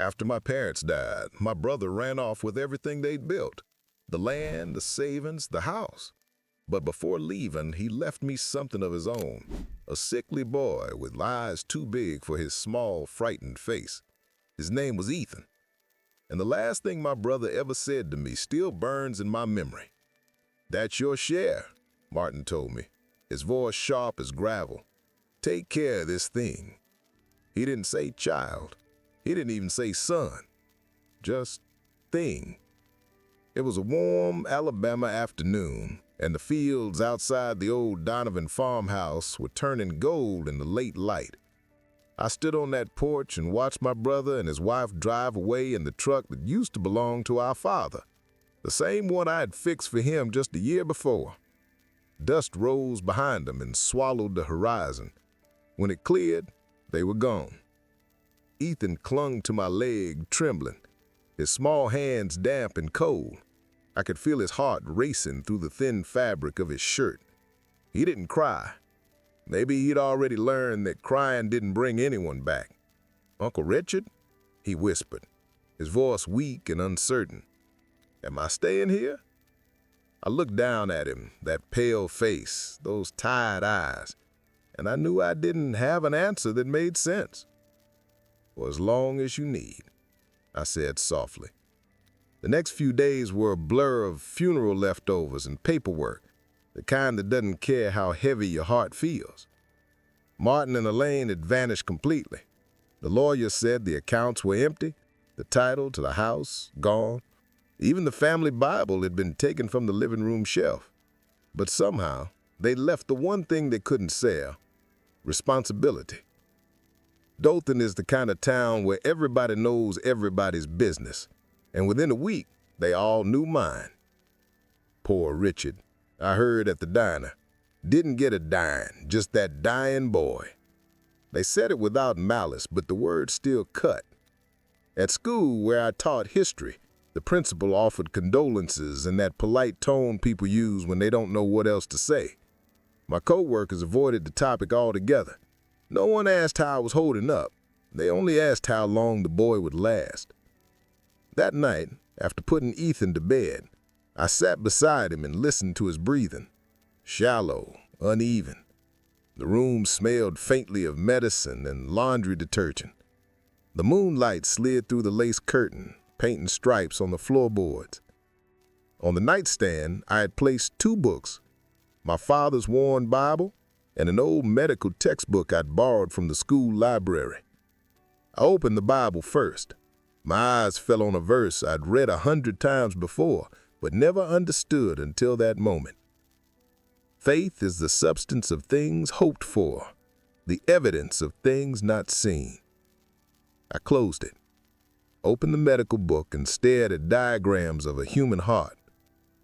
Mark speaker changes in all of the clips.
Speaker 1: After my parents died, my brother ran off with everything they'd built. The land, the savings, the house. But before leaving, he left me something of his own. A sickly boy with eyes too big for his small, frightened face. His name was Ethan. And the last thing my brother ever said to me still burns in my memory. "That's your share," Martin told me, his voice sharp as gravel. "Take care of this thing." He didn't say child. He didn't even say son. Just thing. It was a warm Alabama afternoon, and the fields outside the old Donovan farmhouse were turning gold in the late light. I stood on that porch and watched my brother and his wife drive away in the truck that used to belong to our father, the same one I had fixed for him just a year before. Dust rose behind them and swallowed the horizon. When it cleared, they were gone. Ethan clung to my leg, trembling, his small hands damp and cold. I could feel his heart racing through the thin fabric of his shirt. He didn't cry. Maybe he'd already learned that crying didn't bring anyone back. "Uncle Richard?" he whispered, his voice weak and uncertain. "Am I staying here?" I looked down at him, that pale face, those tired eyes, and I knew I didn't have an answer that made sense. "For as long as you need," I said softly. The next few days were a blur of funeral leftovers and paperwork, the kind that doesn't care how heavy your heart feels. Martin and Elaine had vanished completely. The lawyer said the accounts were empty, the title to the house gone. Even the family Bible had been taken from the living room shelf. But somehow, they left the one thing they couldn't sell: responsibility. Dothan is the kind of town where everybody knows everybody's business, and within a week, they all knew mine. Poor Richard, I heard at the diner, didn't get a dime, just that dying boy. They said it without malice, but the word still cut. At school, where I taught history, the principal offered condolences in that polite tone people use when they don't know what else to say. My co-workers avoided the topic altogether. No one asked how I was holding up. They only asked how long the boy would last. That night, after putting Ethan to bed, I sat beside him and listened to his breathing. Shallow, uneven. The room smelled faintly of medicine and laundry detergent. The moonlight slid through the lace curtain, painting stripes on the floorboards. On the nightstand, I had placed 2 books, my father's worn Bible and an old medical textbook I'd borrowed from the school library. I opened the Bible first. My eyes fell on a verse I'd read 100 times before, but never understood until that moment. Faith is the substance of things hoped for, the evidence of things not seen. I closed it, opened the medical book, and stared at diagrams of a human heart.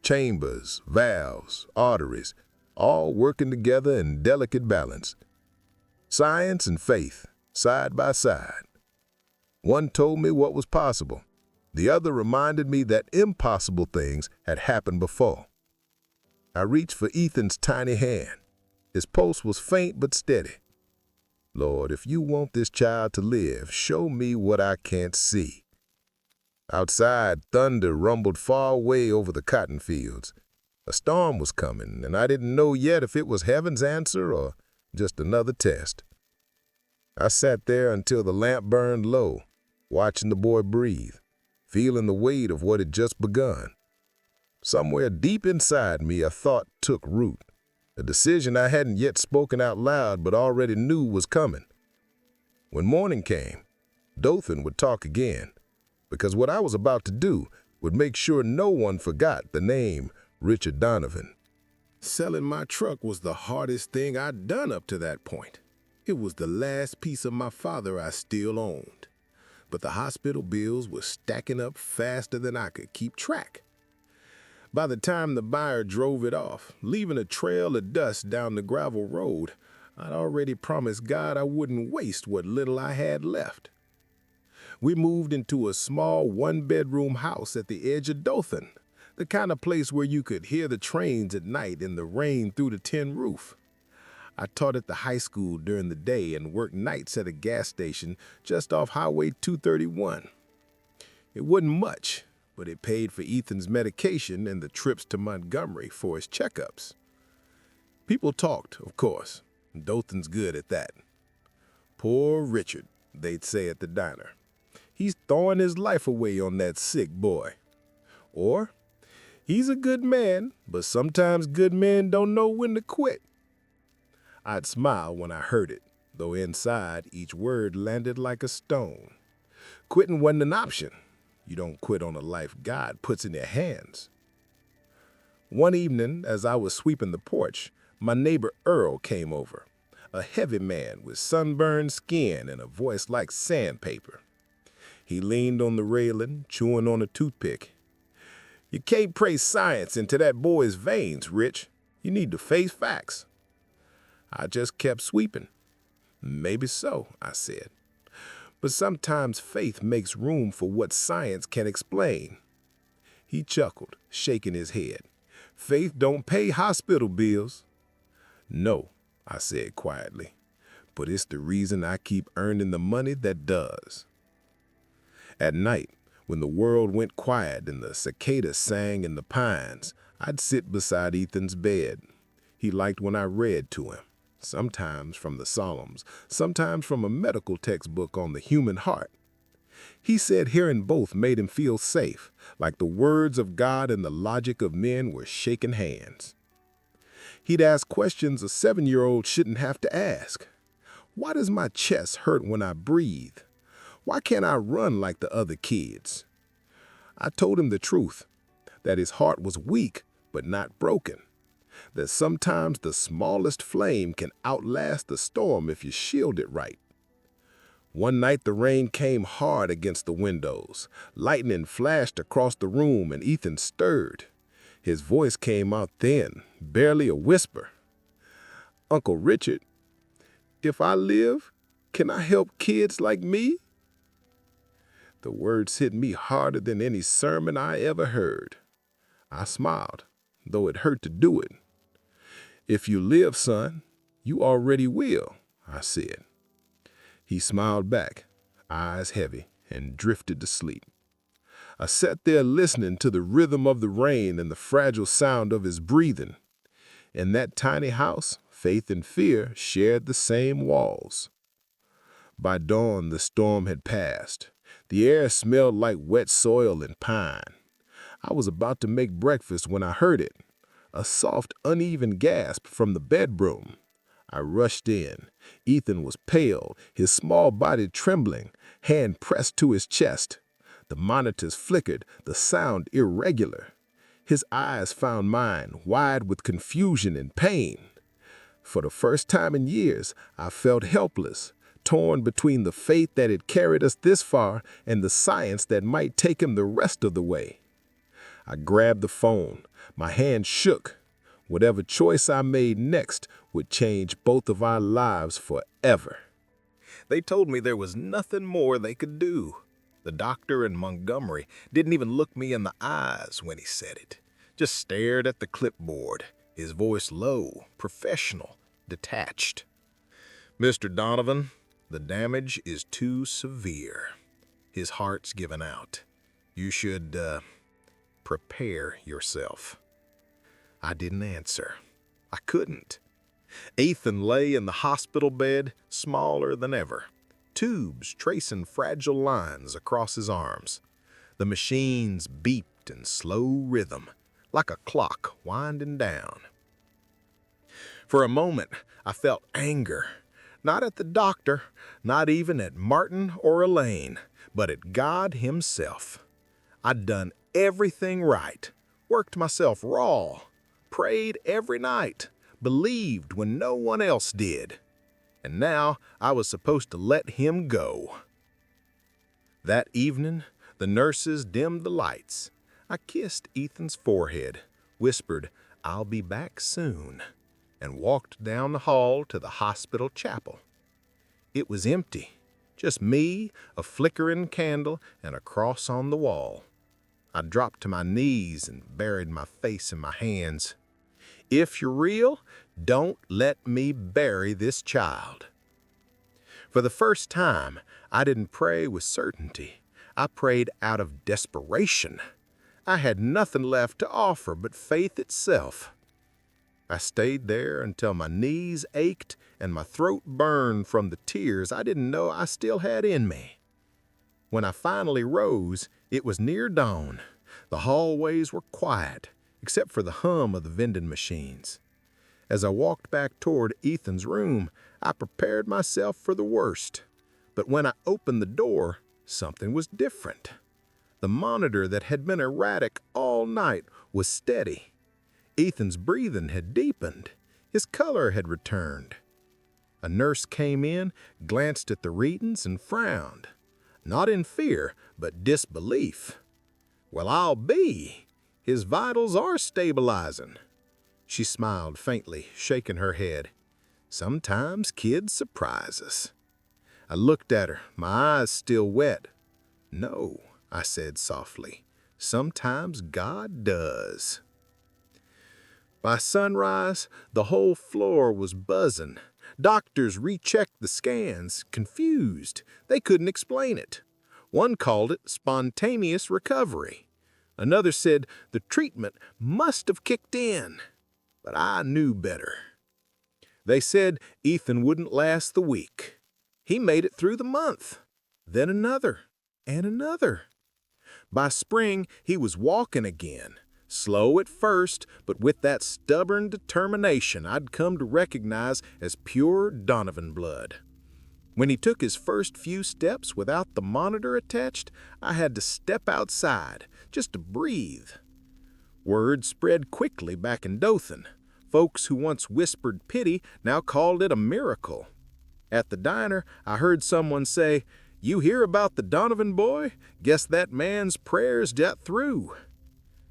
Speaker 1: Chambers, valves, arteries, all working together in delicate balance. Science and faith, side by side. One told me what was possible. The other reminded me that impossible things had happened before. I reached for Ethan's tiny hand. His pulse was faint but steady. "Lord, if you want this child to live, show me what I can't see." Outside, thunder rumbled far away over the cotton fields. A storm was coming, and I didn't know yet if it was heaven's answer or just another test. I sat there until the lamp burned low, watching the boy breathe, feeling the weight of what had just begun. Somewhere deep inside me, a thought took root, a decision I hadn't yet spoken out loud but already knew was coming. When morning came, Dothan would talk again, because what I was about to do would make sure no one forgot the name Richard Donovan. Selling my truck was the hardest thing I'd done up to that point. It was the last piece of my father I still owned. But the hospital bills were stacking up faster than I could keep track. By the time the buyer drove it off, leaving a trail of dust down the gravel road, I'd already promised God I wouldn't waste what little I had left. We moved into a small one-bedroom house at the edge of Dothan, the kind of place where you could hear the trains at night and the rain through the tin roof. I taught at the high school during the day and worked nights at a gas station just off Highway 231. It wasn't much, but it paid for Ethan's medication and the trips to Montgomery for his checkups. People talked, of course. Dothan's good at that. Poor Richard, they'd say at the diner. He's throwing his life away on that sick boy. Or, he's a good man, but sometimes good men don't know when to quit. I'd smile when I heard it, though inside each word landed like a stone. Quitting wasn't an option. You don't quit on a life God puts in your hands. One evening, as I was sweeping the porch, my neighbor Earl came over, a heavy man with sunburned skin and a voice like sandpaper. He leaned on the railing, chewing on a toothpick. "You can't pray science into that boy's veins, Rich. You need to face facts." I just kept sweeping. "Maybe so," I said. "But sometimes faith makes room for what science can explain." He chuckled, shaking his head. "Faith don't pay hospital bills." "No," I said quietly, "but it's the reason I keep earning the money that does." At night, when the world went quiet and the cicadas sang in the pines, I'd sit beside Ethan's bed. He liked when I read to him, sometimes from the Psalms, sometimes from a medical textbook on the human heart. He said hearing both made him feel safe, like the words of God and the logic of men were shaking hands. He'd ask questions a 7-year-old shouldn't have to ask. Why does my chest hurt when I breathe? Why can't I run like the other kids? I told him the truth, that his heart was weak but not broken, that sometimes the smallest flame can outlast the storm if you shield it right. One night the rain came hard against the windows. Lightning flashed across the room and Ethan stirred. His voice came out thin, barely a whisper. "Uncle Richard, if I live, can I help kids like me?" The words hit me harder than any sermon I ever heard. I smiled, though it hurt to do it. "If you live, son, you already will," I said. He smiled back, eyes heavy, and drifted to sleep. I sat there listening to the rhythm of the rain and the fragile sound of his breathing. In that tiny house, faith and fear shared the same walls. By dawn, the storm had passed. The air smelled like wet soil and pine. I was about to make breakfast when I heard it, a soft, uneven gasp from the bedroom. I rushed in. Ethan was pale, his small body trembling, hand pressed to his chest. The monitors flickered, the sound irregular. His eyes found mine, wide with confusion and pain. For the first time in years, I felt helpless, torn between the faith that had carried us this far and the science that might take him the rest of the way. I grabbed the phone. My hand shook. Whatever choice I made next would change both of our lives forever. They told me there was nothing more they could do. The doctor in Montgomery didn't even look me in the eyes when he said it. Just stared at the clipboard, his voice low, professional, detached. "Mr. Donovan, the damage is too severe. His heart's given out. You should, prepare yourself." I didn't answer. I couldn't. Ethan lay in the hospital bed, smaller than ever, tubes tracing fragile lines across his arms. The machines beeped in slow rhythm, like a clock winding down. For a moment, I felt anger, not at the doctor, not even at Martin or Elaine, but at God himself. I'd done everything right, worked myself raw, prayed every night, believed when no one else did. And now I was supposed to let him go. That evening, the nurses dimmed the lights. I kissed Ethan's forehead, whispered, "I'll be back soon," and walked down the hall to the hospital chapel. It was empty, just me, a flickering candle, and a cross on the wall. I dropped to my knees and buried my face in my hands. If you're real, don't let me bury this child. For the first time, I didn't pray with certainty.
Speaker 2: I prayed out of desperation. I had nothing left to offer but faith itself. I stayed there until my knees ached and my throat burned from the tears I didn't know I still had in me. When I finally rose, it was near dawn. The hallways were quiet, except for the hum of the vending machines. As I walked back toward Ethan's room, I prepared myself for the worst. But when I opened the door, something was different. The monitor that had been erratic all night was steady. Ethan's breathing had deepened. His color had returned. A nurse came in, glanced at the readings, and frowned. Not in fear, but disbelief. "Well, I'll be. His vitals are stabilizing." She smiled faintly, shaking her head. "Sometimes kids surprise us." I looked at her, my eyes still wet. "No," I said softly. "Sometimes God does." By sunrise, the whole floor was buzzing. Doctors rechecked the scans, confused. They couldn't explain it. One called it spontaneous recovery. Another said the treatment must have kicked in. But I knew better. They said Ethan wouldn't last the week. He made it through the month. Then another, and another. By spring, he was walking again. Slow at first, but with that stubborn determination I'd come to recognize as pure Donovan blood. When he took his first few steps without the monitor attached, I had to step outside, just to breathe. Word spread quickly back in Dothan. Folks who once whispered pity now called it a miracle. At the diner, I heard someone say, "You hear about the Donovan boy? Guess that man's prayers got through."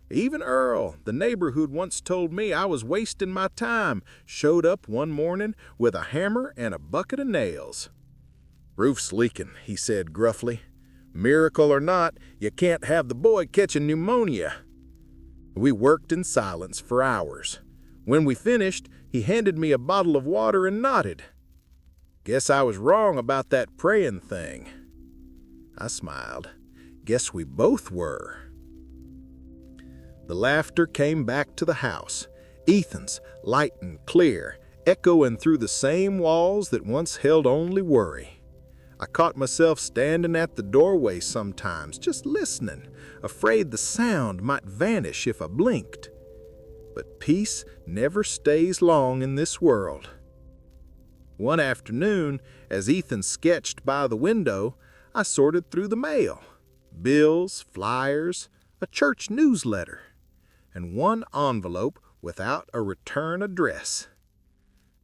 Speaker 2: Even Earl, the neighbor who'd once told me I was wasting my time, showed up one morning with a hammer and a bucket of nails. "Roof's leaking," he said gruffly. "Miracle or not, you can't have the boy catching pneumonia." We worked in silence for hours. When we finished, he handed me a bottle of water and nodded. "Guess I was wrong about that praying thing." I smiled. Guess we both were. The laughter came back to the house. Ethan's, light and clear, echoing through the same walls that once held only worry. I caught myself standing at the doorway sometimes, just listening, afraid the sound might vanish if I blinked. But peace never stays long in this world. One afternoon, as Ethan sketched by the window, I sorted through the mail. Bills, flyers, a church newsletter, and one envelope without a return address.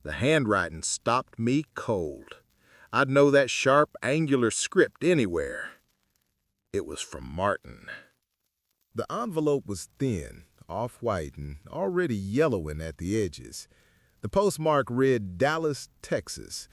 Speaker 2: The handwriting stopped me cold. I'd know that sharp, angular script anywhere. It was from Martin. The envelope was thin, off-white, and already yellowing at the edges. The postmark read Dallas, Texas.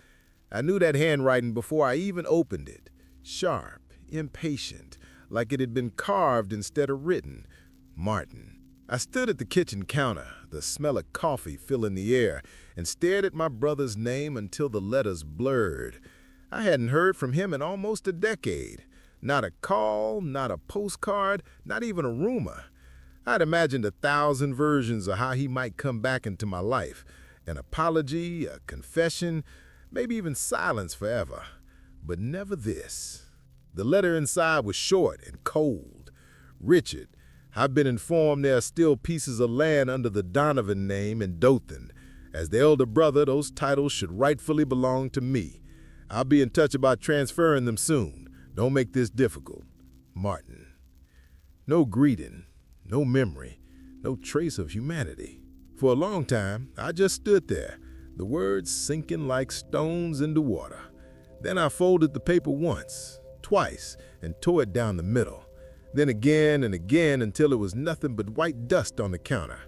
Speaker 2: I knew that handwriting before I even opened it. Sharp, impatient, like it had been carved instead of written. Martin. I stood at the kitchen counter, the smell of coffee filling the air, and stared at my brother's name until the letters blurred. I hadn't heard from him in almost a decade. Not a call, not a postcard, not even a rumor. I'd imagined 1,000 versions of how he might come back into my life. An apology, a confession, maybe even silence forever. But never this. The letter inside was short and cold. "Richard, I've been informed there are still pieces of land under the Donovan name in Dothan. As the elder brother, those titles should rightfully belong to me. I'll be in touch about transferring them soon. Don't make this difficult. Martin." No greeting, no memory, no trace of humanity. For a long time, I just stood there, the words sinking like stones into water. Then I folded the paper once, twice, and tore it down the middle. Then again and again until it was nothing but white dust on the counter.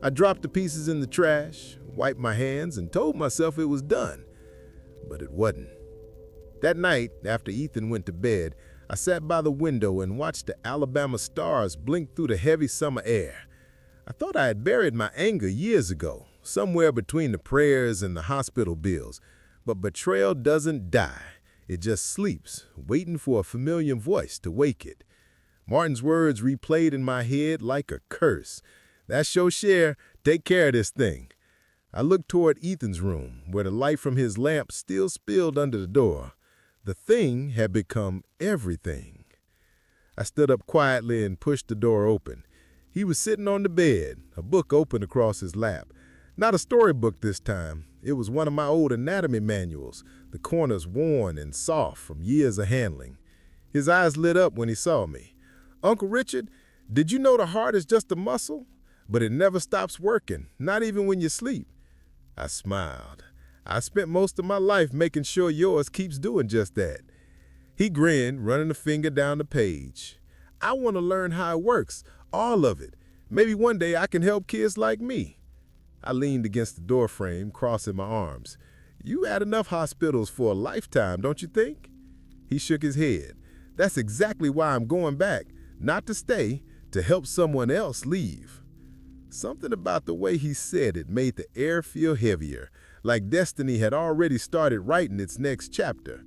Speaker 2: I dropped the pieces in the trash, wiped my hands, and told myself it was done. But it wasn't. That night, after Ethan went to bed, I sat by the window and watched the Alabama stars blink through the heavy summer air. I thought I had buried my anger years ago, somewhere between the prayers and the hospital bills. But betrayal doesn't die. It just sleeps, waiting for a familiar voice to wake it. Martin's words replayed in my head like a curse. "That's your share. Take care of this thing." I looked toward Ethan's room, where the light from his lamp still spilled under the door. The thing had become everything. I stood up quietly and pushed the door open. He was sitting on the bed, a book open across his lap. Not a storybook this time. It was one of my old anatomy manuals, the corners worn and soft from years of handling. His eyes lit up when he saw me. "Uncle Richard, did you know the heart is just a muscle? But it never stops working, not even when you sleep." I smiled. "I spent most of my life making sure yours keeps doing just that." He grinned, running a finger down the page. "I want to learn how it works, all of it. Maybe one day I can help kids like me." I leaned against the doorframe, crossing my arms. "You had enough hospitals for a lifetime, don't you think?" He shook his head. "That's exactly why I'm going back, not to stay, to help someone else leave." Something about the way he said it made the air feel heavier, like destiny had already started writing its next chapter.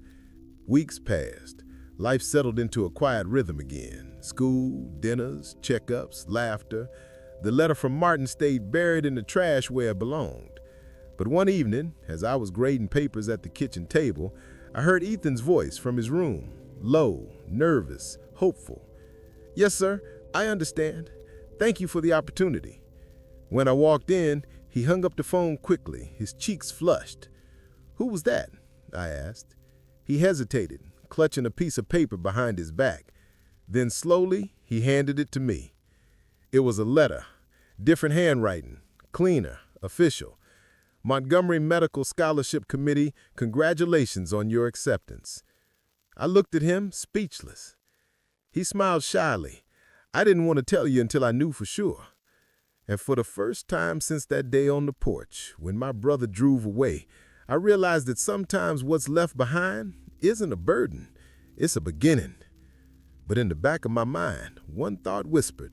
Speaker 2: Weeks passed. Life settled into a quiet rhythm again. School, dinners, checkups, laughter. The letter from Martin stayed buried in the trash where it belonged. But one evening, as I was grading papers at the kitchen table, I heard Ethan's voice from his room, low, nervous, hopeful. "Yes, sir, I understand. Thank you for the opportunity." When I walked in, he hung up the phone quickly, his cheeks flushed. "Who was that?" I asked. He hesitated, clutching a piece of paper behind his back. Then slowly, he handed it to me. It was a letter, different handwriting, cleaner, official. "Montgomery Medical Scholarship Committee, congratulations on your acceptance." I looked at him, speechless. He smiled shyly. "I didn't want to tell you until I knew for sure." And for the first time since that day on the porch, when my brother drove away, I realized that sometimes what's left behind isn't a burden, it's a beginning. But in the back of my mind, one thought whispered,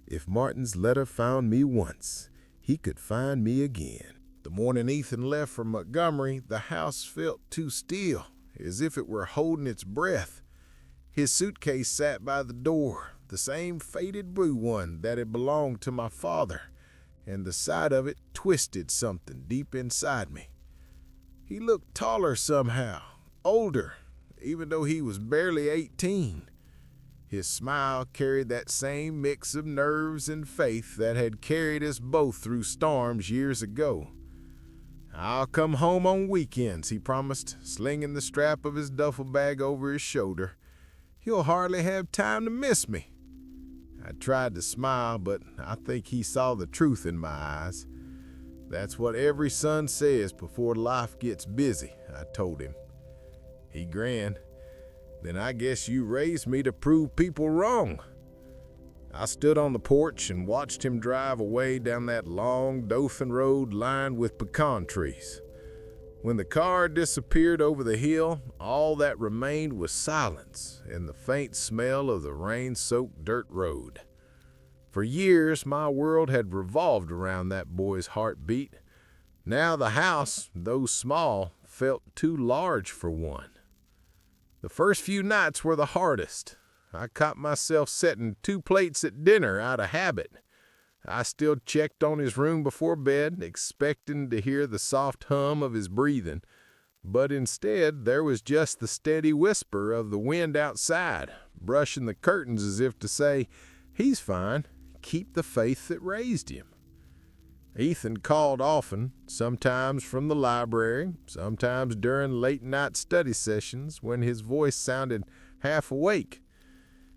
Speaker 2: if Martin's letter found me once, he could find me again. The morning Ethan left for Montgomery, the house felt too still, as if it were holding its breath. His suitcase sat by the door, the same faded blue one that had belonged to my father, and the sight of it twisted something deep inside me. He looked taller somehow, older, even though he was barely 18. His smile carried that same mix of nerves and faith that had carried us both through storms years ago. "I'll come home on weekends," he promised, slinging the strap of his duffel bag over his shoulder. "You'll hardly have time to miss me." I tried to smile, but I think he saw the truth in my eyes. "That's what every son says before life gets busy," I told him. He grinned. "Then I guess you raised me to prove people wrong." I stood on the porch and watched him drive away down that long Dothan road lined with pecan trees. When the car disappeared over the hill, all that remained was silence and the faint smell of the rain-soaked dirt road. For years, my world had revolved around that boy's heartbeat. Now the house, though small, felt too large for one. The first few nights were the hardest. I caught myself setting 2 plates at dinner out of habit. I still checked on his room before bed, expecting to hear the soft hum of his breathing, but instead there was just the steady whisper of the wind outside, brushing the curtains as if to say, "He's fine, keep the faith that raised him." Ethan called often, sometimes from the library, sometimes during late-night study sessions when his voice sounded half awake.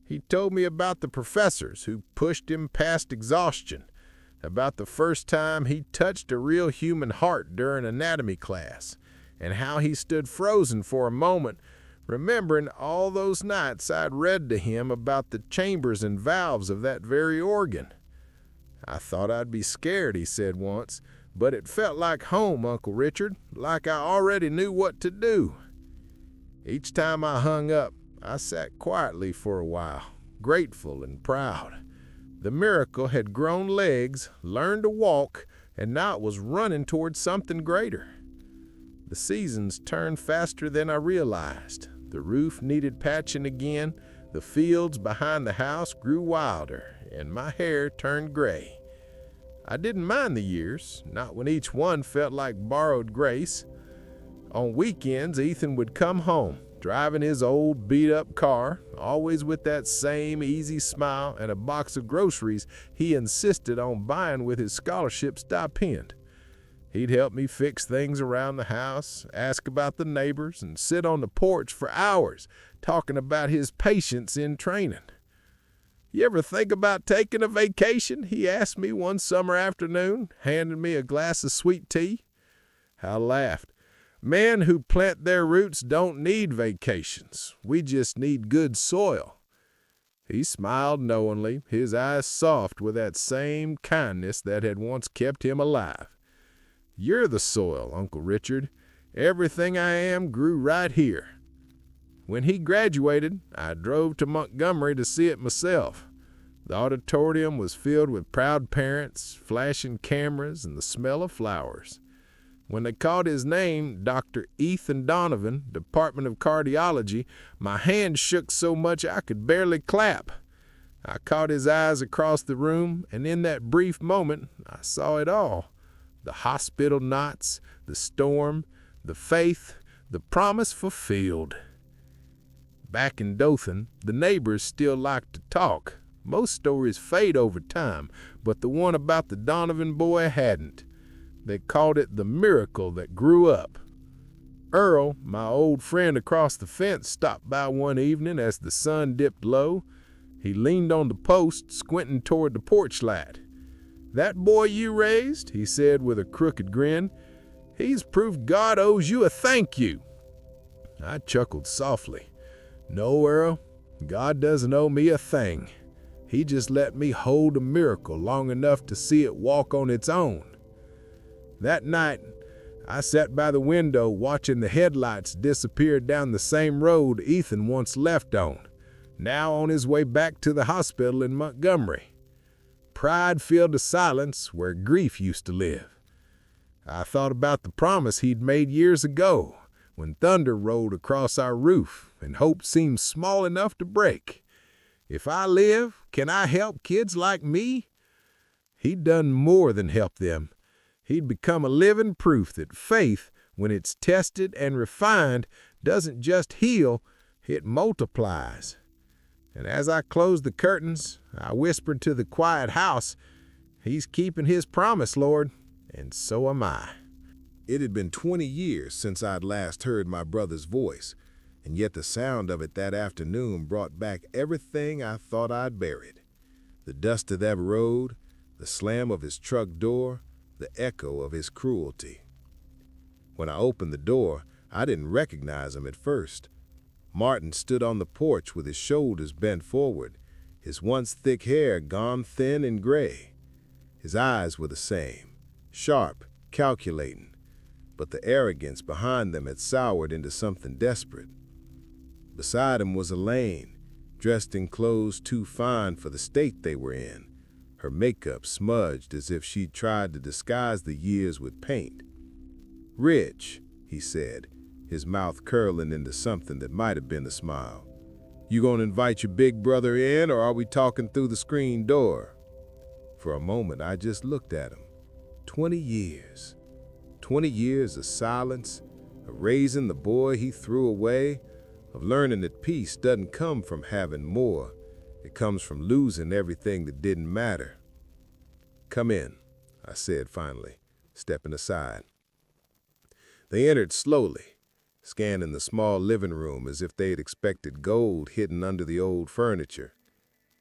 Speaker 2: He told me about the professors who pushed him past exhaustion, about the first time he touched a real human heart during anatomy class, and how he stood frozen for a moment, remembering all those nights I'd read to him about the chambers and valves of that very organ. "I thought I'd be scared," he said once, "but it felt like home, Uncle Richard, like I already knew what to do." Each time I hung up, I sat quietly for a while, grateful and proud. The miracle had grown legs, learned to walk, and now it was running towards something greater. The seasons turned faster than I realized. The roof needed patching again, the fields behind the house grew wilder, and my hair turned gray. I didn't mind the years, not when each one felt like borrowed grace. On weekends, Ethan would come home, driving his old beat-up car, always with that same easy smile and a box of groceries he insisted on buying with his scholarship stipend. He'd help me fix things around the house, ask about the neighbors, and sit on the porch for hours talking about his patience in training. "You ever think about taking a vacation?" he asked me one summer afternoon, handing me a glass of sweet tea. I laughed. "Men who plant their roots don't need vacations. We just need good soil." He smiled knowingly, his eyes soft with that same kindness that had once kept him alive. "You're the soil, Uncle Richard. Everything I am grew right here." When he graduated, I drove to Montgomery to see it myself. The auditorium was filled with proud parents, flashing cameras, and the smell of flowers. When they called his name, Dr. Ethan Donovan, Department of Cardiology, my hand shook so much I could barely clap. I caught his eyes across the room, and in that brief moment, I saw it all. The hospital nights, the storm, the faith, the promise fulfilled. Back in Dothan, the neighbors still liked to talk. Most stories fade over time, but the one about the Donovan boy hadn't. They called it the miracle that grew up. Earl, my old friend across the fence, stopped by one evening as the sun dipped low. He leaned on the post, squinting toward the porch light. "That boy you raised," he said with a crooked grin, "he's proof God owes you a thank you." I chuckled softly. "No, Earl, God doesn't owe me a thing. He just let me hold a miracle long enough to see it walk on its own." That night, I sat by the window watching the headlights disappear down the same road Ethan once left on, now on his way back to the hospital in Montgomery. Pride filled the silence where grief used to live. I thought about the promise he'd made years ago, when thunder rolled across our roof and hope seemed small enough to break. If I live, can I help kids like me? He'd done more than help them. He'd become a living proof that faith, when it's tested and refined, doesn't just heal, it multiplies. And as I closed the curtains, I whispered to the quiet house, "He's keeping his promise, Lord, and so am I." It had been 20 years since I'd last heard my brother's voice, and yet the sound of it that afternoon brought back everything I thought I'd buried. The dust of that road, the slam of his truck door, the echo of his cruelty. When I opened the door, I didn't recognize him at first. Martin stood on the porch with his shoulders bent forward, his once thick hair gone thin and gray. His eyes were the same, sharp, calculating, but the arrogance behind them had soured into something desperate. Beside him was Elaine, dressed in clothes too fine for the state they were in, her makeup smudged as if she'd tried to disguise the years with paint. "Rich," he said, his mouth curling into something that might have been a smile. "You gonna invite your big brother in, or are we talking through the screen door?" For a moment, I just looked at him. 20 years. 20 years of silence, of raising the boy he threw away, of learning that peace doesn't come from having more. It comes from losing everything that didn't matter. "Come in," I said finally, stepping aside. They entered slowly, scanning the small living room as if they'd expected gold hidden under the old furniture.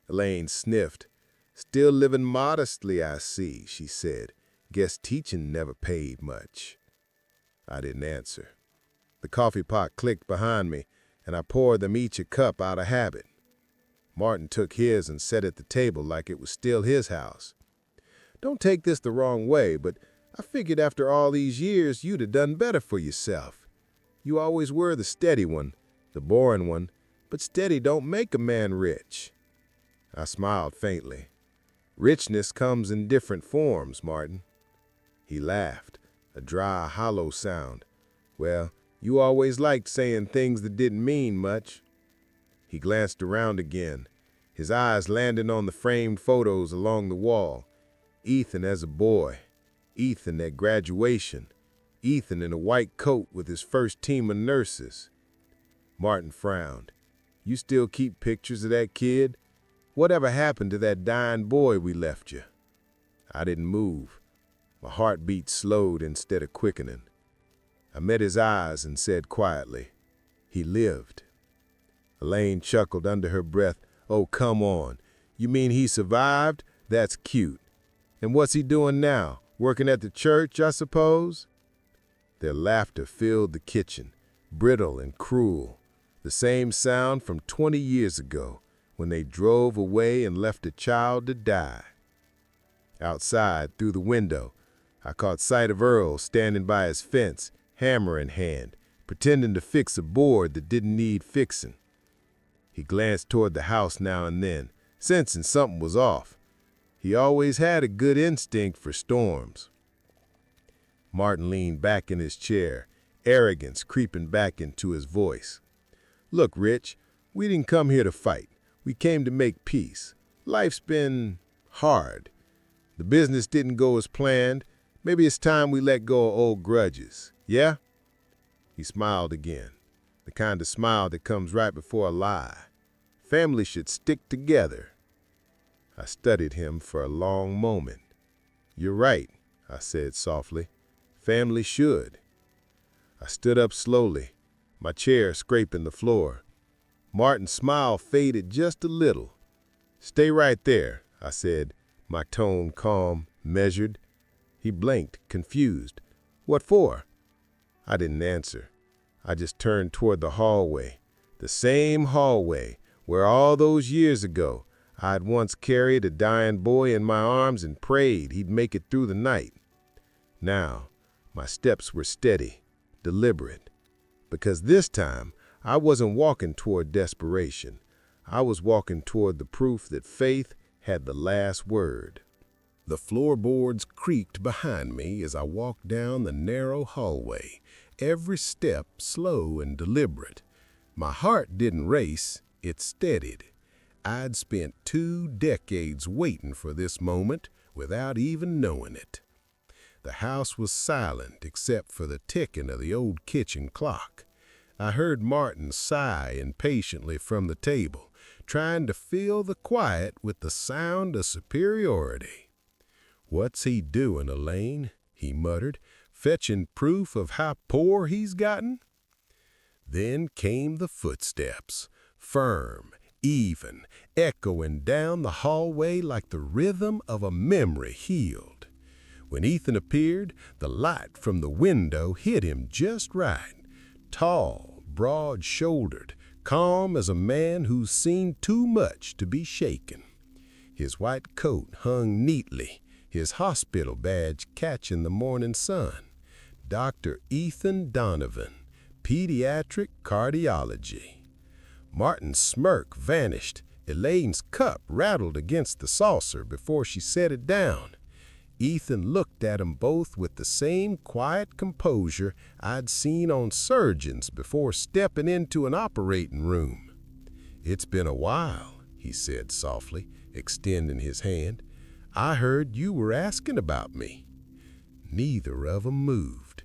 Speaker 2: Elaine sniffed. "Still living modestly, I see," she said. "Guess teaching never paid much." I didn't answer. The coffee pot clicked behind me, and I poured them each a cup out of habit. Martin took his and sat at the table like it was still his house. "Don't take this the wrong way, but I figured after all these years you'd have done better for yourself. You always were the steady one, the boring one, but steady don't make a man rich." I smiled faintly. "Richness comes in different forms, Martin." He laughed, a dry, hollow sound. Well, you always liked saying things that didn't mean much. He glanced around again, his eyes landing on the framed photos along the wall. Ethan as a boy, Ethan at graduation, Ethan in a white coat with his first team of nurses. Martin frowned. You still keep pictures of that kid? Whatever happened to that dying boy we left you? I didn't move. My heartbeat slowed instead of quickening. I met his eyes and said quietly, he lived. Elaine chuckled under her breath. Oh, come on. You mean he survived? That's cute. And what's he doing now? Working at the church, I suppose? Their laughter filled the kitchen, brittle and cruel. The same sound from 20 years ago, when they drove away and left a child to die. Outside, through the window, I caught sight of Earl standing by his fence, hammer in hand, pretending to fix a board that didn't need fixing. He glanced toward the house now and then, sensing something was off. He always had a good instinct for storms. Martin leaned back in his chair, arrogance creeping back into his voice. Look, Rich, we didn't come here to fight. We came to make peace. Life's been hard. The business didn't go as planned. Maybe it's time we let go of old grudges. Yeah? He smiled again, the kind of smile that comes right before a lie. Family should stick together. I studied him for a long moment. You're right, I said softly. Family should. I stood up slowly, my chair scraping the floor. Martin's smile faded just a little. Stay right there, I said, my tone calm, measured. He blinked, confused. What for? I didn't answer. I just turned toward the hallway, the same hallway where all those years ago I'd once carried a dying boy in my arms and prayed he'd make it through the night. Now, my steps were steady, deliberate, because this time I wasn't walking toward desperation. I was walking toward the proof that faith had the last word. The floorboards creaked behind me as I walked down the narrow hallway, every step slow and deliberate. My heart didn't race, it steadied. I'd spent 2 decades waiting for this moment without even knowing it. The house was silent except for the ticking of the old kitchen clock. I heard Martin sigh impatiently from the table, trying to fill the quiet with the sound of superiority. What's he doing, Elaine? He muttered, fetching proof of how poor he's gotten? Then came the footsteps, firm, even, echoing down the hallway like the rhythm of a memory healed. When Ethan appeared, the light from the window hit him just right. Tall, broad-shouldered, calm as a man who's seen too much to be shaken. His white coat hung neatly, his hospital badge catching the morning sun. Dr. Ethan Donovan, pediatric cardiology. Martin's smirk vanished. Elaine's cup rattled against the saucer before she set it down. Ethan looked at them both with the same quiet composure I'd seen on surgeons before stepping into an operating room. It's been a while, he said softly, extending his hand. I heard you were asking about me. Neither of them moved.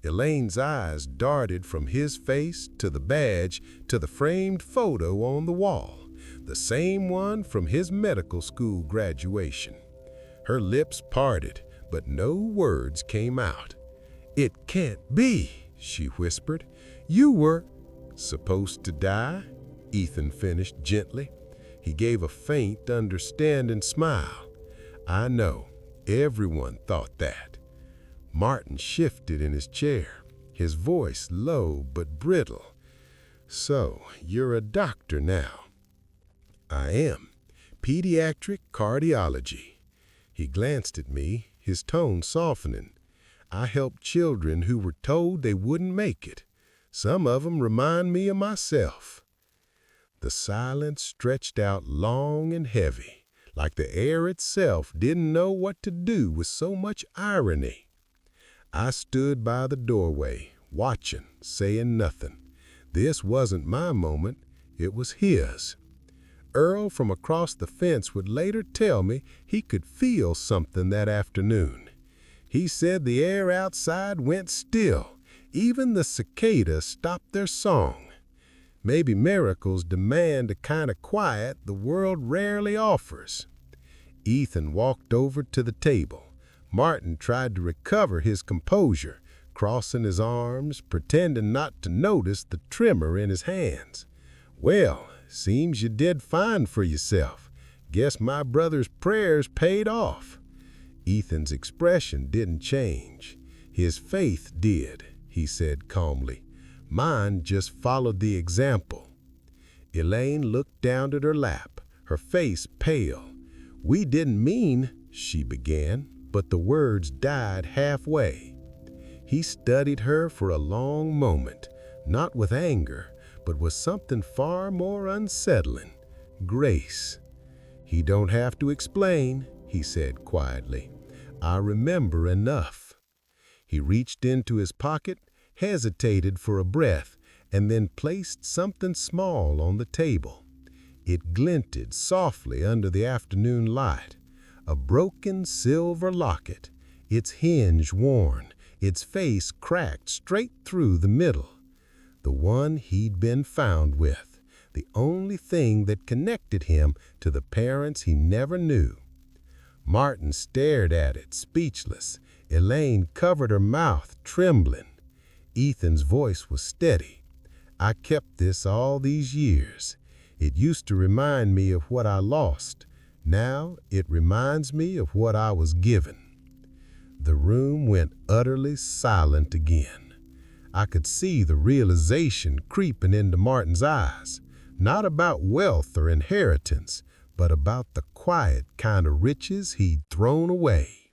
Speaker 2: Elaine's eyes darted from his face to the badge to the framed photo on the wall, the same one from his medical school graduation. Her lips parted, but no words came out. It can't be, she whispered. You were supposed to die? Ethan finished gently. He gave a faint, understanding smile. I know, everyone thought that. Martin shifted in his chair, his voice low but brittle. So, you're a doctor now. I am. Pediatric cardiology. He glanced at me, his tone softening. I help children who were told they wouldn't make it. Some of them remind me of myself. The silence stretched out long and heavy, like the air itself didn't know what to do with so much irony. I stood by the doorway, watching, saying nothing. This wasn't my moment, it was his. Earl from across the fence would later tell me he could feel something that afternoon. He said the air outside went still. Even the cicadas stopped their song. Maybe miracles demand a kind of quiet the world rarely offers. Ethan walked over to the table. Martin tried to recover his composure, crossing his arms, pretending not to notice the tremor in his hands. "Well, seems you did fine for yourself. Guess my brother's prayers paid off." Ethan's expression didn't change. "His faith did," he said calmly. "Mine just followed the example." Elaine looked down at her lap, her face pale. "We didn't mean," she began, but the words died halfway. He studied her for a long moment, not with anger, but with something far more unsettling, grace. "He don't have to explain," he said quietly. "I remember enough." He reached into his pocket, hesitated for a breath, and then placed something small on the table. It glinted softly under the afternoon light. A broken silver locket, its hinge worn, its face cracked straight through the middle. The one he'd been found with, the only thing that connected him to the parents he never knew. Martin stared at it, speechless. Elaine covered her mouth, trembling. Ethan's voice was steady. "I kept this all these years. It used to remind me of what I lost. Now it reminds me of what I was given." The room went utterly silent again. I could see the realization creeping into Martin's eyes, not about wealth or inheritance, but about the quiet kind of riches he'd thrown away.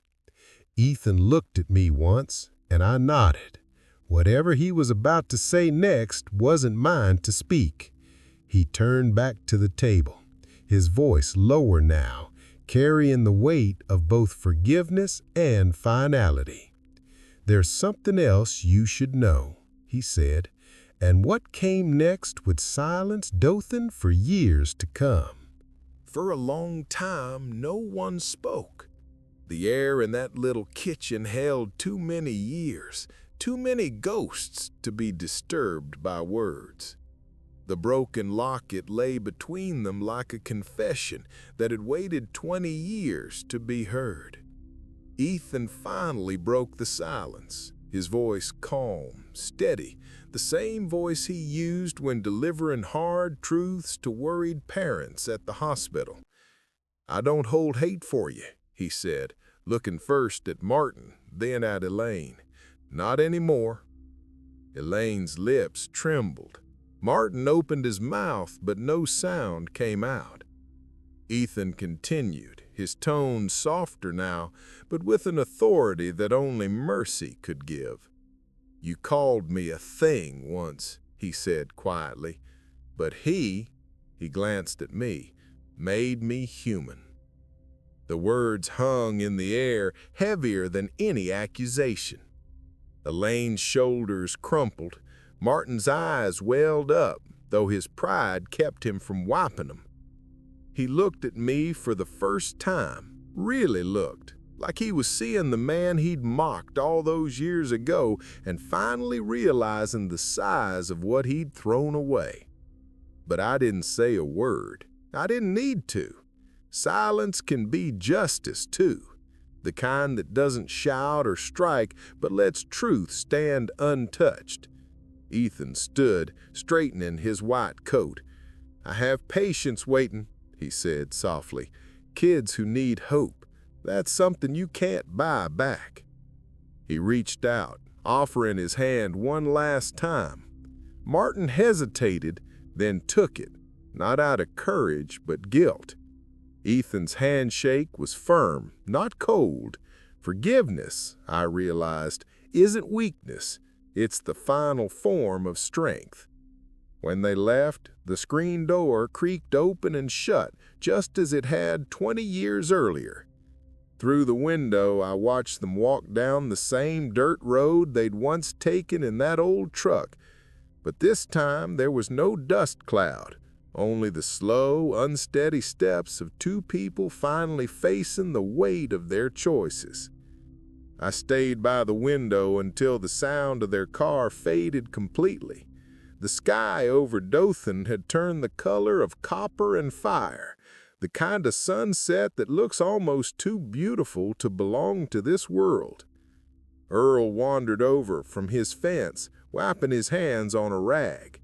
Speaker 2: Ethan looked at me once, and I nodded. Whatever he was about to say next wasn't mine to speak. He turned back to the table, his voice lower now, carrying the weight of both forgiveness and finality. "There's something else you should know," he said, and what came next would silence Dothan for years to come. For a long time, no one spoke. The air in that little kitchen held too many years, too many ghosts to be disturbed by words. The broken locket lay between them like a confession that had waited 20 years to be heard. Ethan finally broke the silence, his voice calm, steady, the same voice he used when delivering hard truths to worried parents at the hospital. "I don't hold hate for you," he said, looking first at Martin, then at Elaine. "Not anymore." Elaine's lips trembled. Martin opened his mouth, but no sound came out. Ethan continued, his tone softer now, but with an authority that only mercy could give. "You called me a thing once," he said quietly, "but he glanced at me, made me human." The words hung in the air, heavier than any accusation. Elaine's shoulders crumpled. Martin's eyes welled up, though his pride kept him from wiping them. He looked at me for the first time, really looked, like he was seeing the man he'd mocked all those years ago and finally realizing the size of what he'd thrown away. But I didn't say a word. I didn't need to. Silence can be justice, too, the kind that doesn't shout or strike but lets truth stand untouched. Ethan stood, straightening his white coat. "I have patience waiting," he said softly. "Kids who need hope, that's something you can't buy back." He reached out, offering his hand one last time. Martin hesitated, then took it, not out of courage but guilt. Ethan's handshake was firm, not cold. Forgiveness, I realized, isn't weakness. It's the final form of strength. When they left, the screen door creaked open and shut, just as it had 20 years earlier. Through the window, I watched them walk down the same dirt road they'd once taken in that old truck. But this time there was no dust cloud, only the slow, unsteady steps of two people finally facing the weight of their choices. I stayed by the window until the sound of their car faded completely. The sky over Dothan had turned the color of copper and fire, the kind of sunset that looks almost too beautiful to belong to this world. Earl wandered over from his fence, wiping his hands on a rag.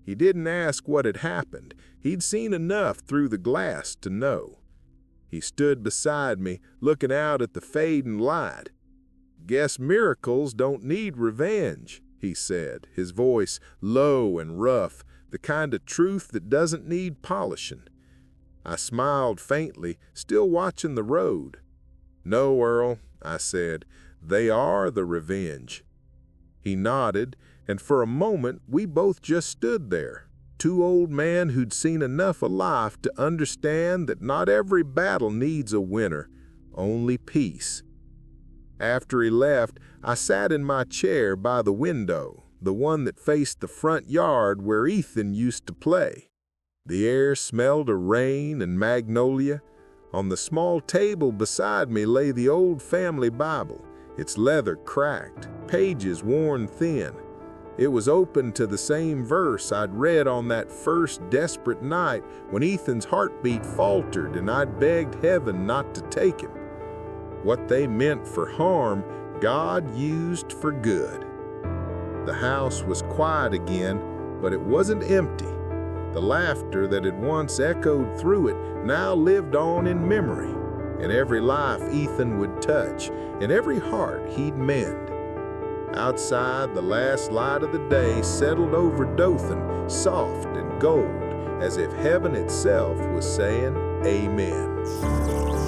Speaker 2: He didn't ask what had happened. He'd seen enough through the glass to know. He stood beside me, looking out at the fading light. "Guess miracles don't need revenge," he said, his voice low and rough, the kind of truth that doesn't need polishing. I smiled faintly, still watching the road. "No, Earl," I said, "they are the revenge." He nodded, and for a moment we both just stood there, two old men who'd seen enough of life to understand that not every battle needs a winner, only peace. After he left, I sat in my chair by the window, the one that faced the front yard where Ethan used to play. The air smelled of rain and magnolia. On the small table beside me lay the old family Bible, its leather cracked, pages worn thin. It was open to the same verse I'd read on that first desperate night when Ethan's heartbeat faltered and I'd begged heaven not to take him. What they meant for harm, God used for good. The house was quiet again, but it wasn't empty. The laughter that had once echoed through it now lived on in memory, in every life Ethan would touch, in every heart he'd mend. Outside, the last light of the day settled over Dothan, soft and gold, as if heaven itself was saying, "Amen."